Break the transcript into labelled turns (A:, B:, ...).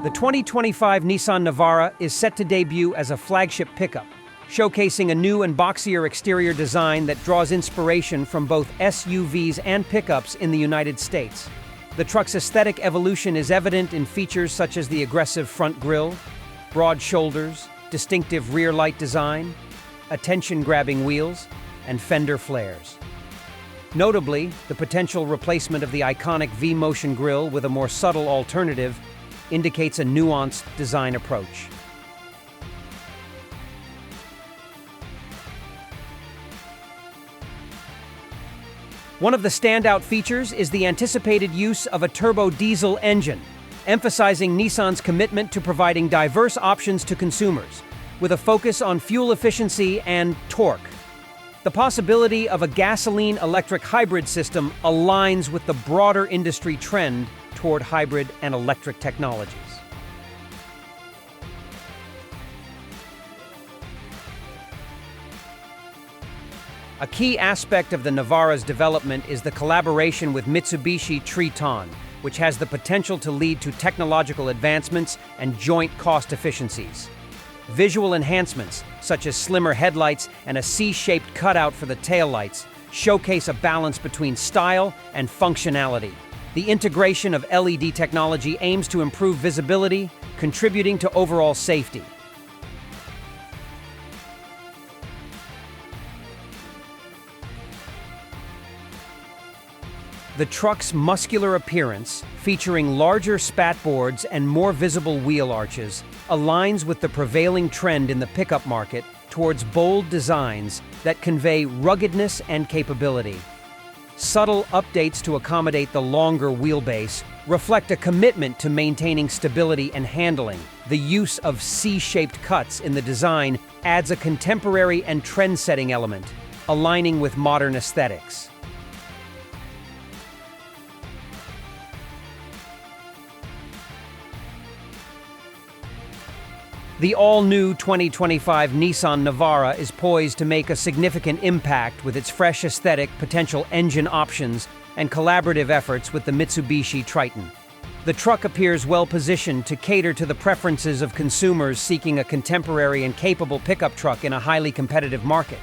A: The 2025 Nissan Navara is set to debut as a flagship pickup, showcasing a new and boxier exterior design that draws inspiration from both SUVs and pickups in the United States. The truck's aesthetic evolution is evident in features such as the aggressive front grille, broad shoulders, distinctive rear light design, attention-grabbing wheels, and fender flares. Notably, the potential replacement of the iconic V-motion grille with a more subtle alternative indicates a nuanced design approach. One of the standout features is the anticipated use of a turbo diesel engine, emphasizing Nissan's commitment to providing diverse options to consumers, with a focus on fuel efficiency and torque. The possibility of a gasoline-electric hybrid system aligns with the broader industry trend toward hybrid and electric technologies. A key aspect of the Navara's development is the collaboration with Mitsubishi Triton, which has the potential to lead to technological advancements and joint cost efficiencies. Visual enhancements, such as slimmer headlights and a C-shaped cutout for the taillights, showcase a balance between style and functionality. The integration of LED technology aims to improve visibility, contributing to overall safety. The truck's muscular appearance, featuring larger spatboards and more visible wheel arches, aligns with the prevailing trend in the pickup market towards bold designs that convey ruggedness and capability. Subtle updates to accommodate the longer wheelbase reflect a commitment to maintaining stability and handling. The use of C-shaped cuts in the design adds a contemporary and trend-setting element, aligning with modern aesthetics. The all-new 2025 Nissan Navara is poised to make a significant impact with its fresh aesthetic, potential engine options, and collaborative efforts with the Mitsubishi Triton. The truck appears well-positioned to cater to the preferences of consumers seeking a contemporary and capable pickup truck in a highly competitive market.